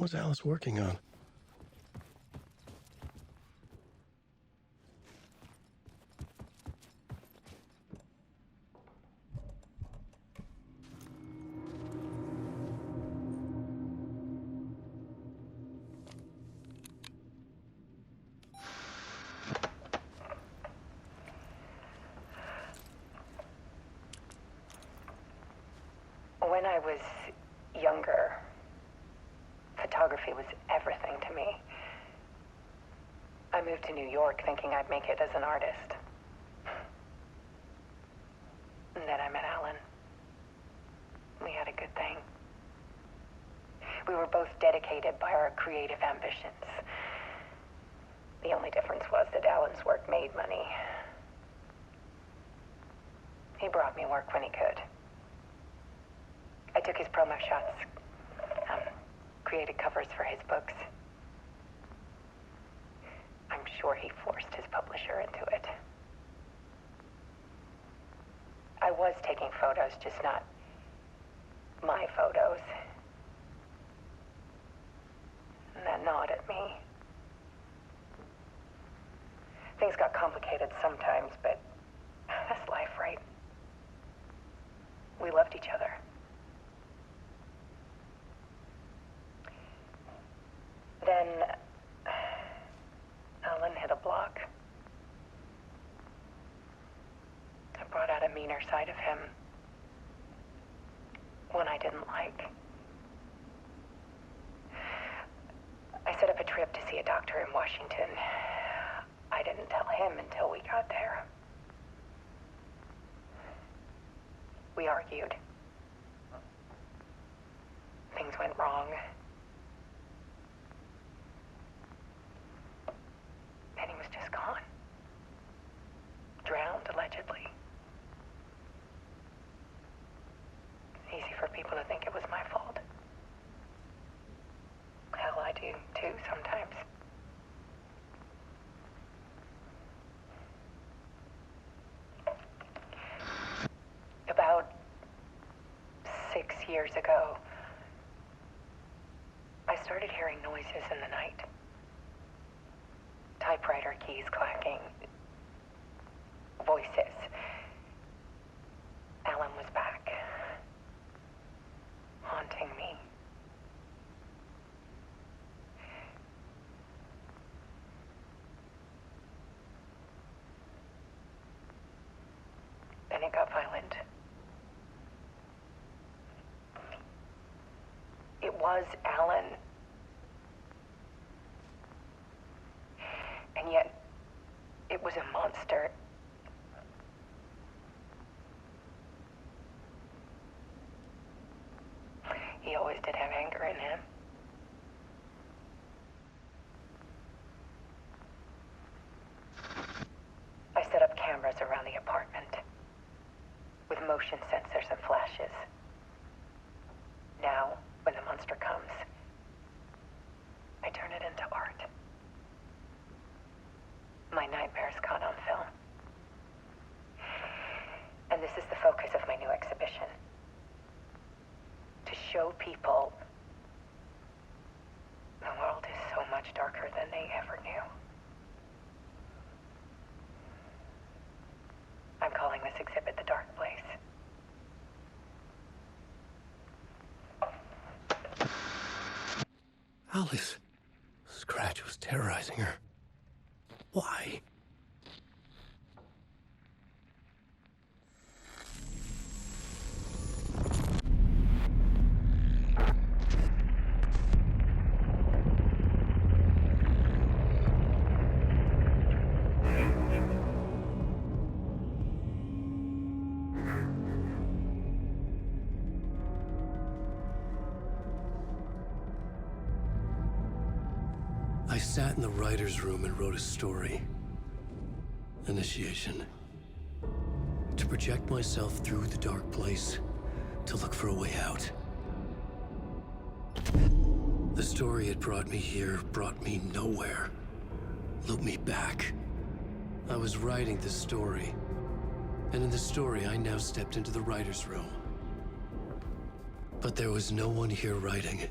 What's Alice working on? When I was younger, photography was everything to me. I moved to New York thinking I'd make it as an artist. And then I met Alan. We had a good thing. We were both dedicated by our creative ambitions. The only difference was that Alan's work made money. He brought me work when he could. I took his promo shots, created covers for his books. I'm sure he forced his publisher into it. I was taking photos, just not my photos. And that gnawed at me. Things got complicated sometimes, but that's life, right? We loved each other. Then Alan hit a block. I brought out a meaner side of him. One I didn't like. I set up a trip to see a doctor in Washington. I didn't tell him until we got there. We argued. Things went wrong. And he was just gone. Drowned, allegedly. Easy for people to think it was my fault. Hell, I do too sometimes. About 6 years ago, I started hearing noises in the night. Typewriter keys clacking. Voices. Alan was back. Haunting me. Then it got violent. It was Alan. And yet, it was a monster. He always did have anger in him. I set up cameras around the apartment with motion sensors and flashes. Now, when the monster comes, I turn it into art. My nightmares caught on film. And this is the focus of my new exhibition. To show people the world is so much darker than they ever knew. I'm calling this exhibit The Dark Place. Alice. Scratch was terrorizing her. Why? I sat in the writer's room and wrote a story. Initiation. To project myself through the dark place, to look for a way out. The story had brought me here, brought me nowhere. Looped me back. I was writing the story. And in the story, I now stepped into the writer's room. But there was no one here writing.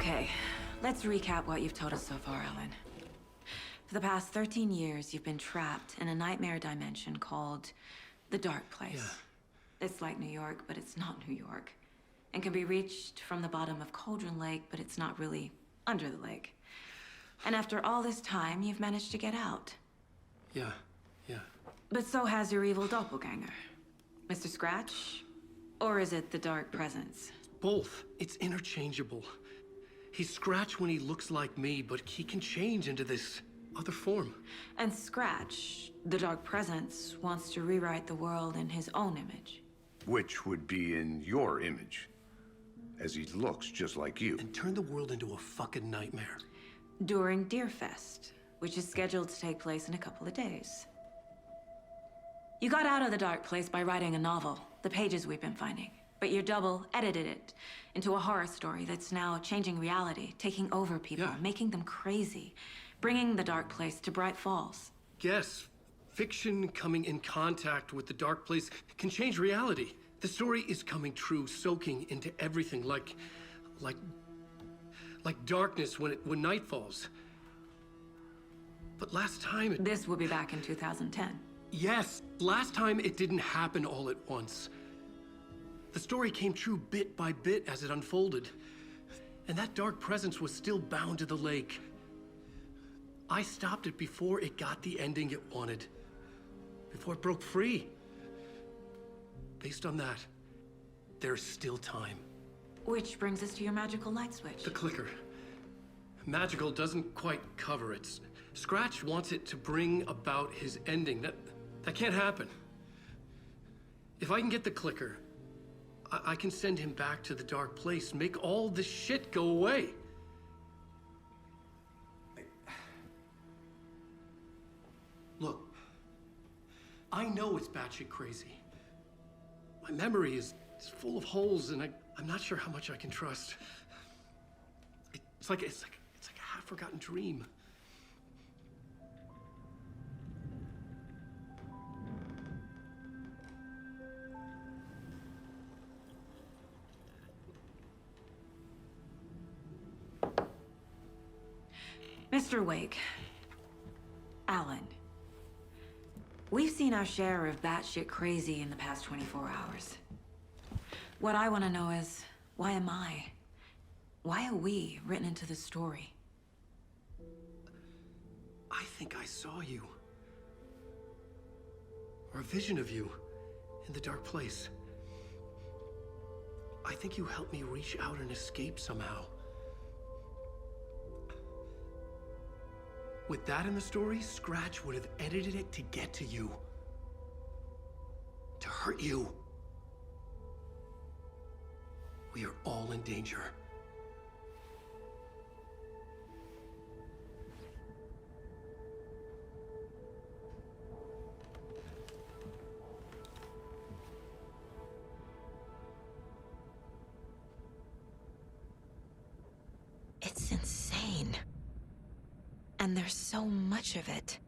Okay, let's recap what you've told us so far, Alan. For the past 13 years, you've been trapped in a nightmare dimension called the Dark Place. Yeah. It's like New York, but it's not New York. And can be reached from the bottom of Cauldron Lake, but it's not really under the lake. And after all this time, you've managed to get out. Yeah. But so has your evil doppelganger. Mr. Scratch? Or is it the Dark Presence? Both. It's interchangeable. He's Scratch when he looks like me, but he can change into this other form. And Scratch, the Dark Presence, wants to rewrite the world in his own image. Which would be in your image, as he looks just like you. And turn the world into a fucking nightmare. During Deerfest, which is scheduled to take place in a couple of days. You got out of the Dark Place by writing a novel, the pages we've been finding. But your double edited it into a horror story that's now changing reality, taking over people, Yeah. making them crazy, bringing the Dark Place to Bright Falls. Yes, fiction coming in contact with the Dark Place can change reality. The story is coming true, soaking into everything like darkness when night falls. But last time This will be back in 2010. Yes, last time it didn't happen all at once. The story came true bit by bit as it unfolded. And that dark presence was still bound to the lake. I stopped it before it got the ending it wanted. Before it broke free. Based on that, there's still time. Which brings us to your magical light switch. The clicker. Magical doesn't quite cover it. Scratch wants it to bring about his ending. That can't happen. If I can get the clicker, I can send him back to the Dark Place, make all this shit go away. Look, I know it's batshit crazy. My memory is full of holes, and I'm not sure how much I can trust. It's like a half-forgotten dream. Mr. Wake. Alan. We've seen our share of batshit crazy in the past 24 hours. What I want to know is, why am I? Why are we written into the story? I think I saw you. Or a vision of you in the Dark Place. I think you helped me reach out and escape somehow. With that in the story, Scratch would have edited it to get to you. To hurt you. We are all in danger. It's insane. And there's so much of it.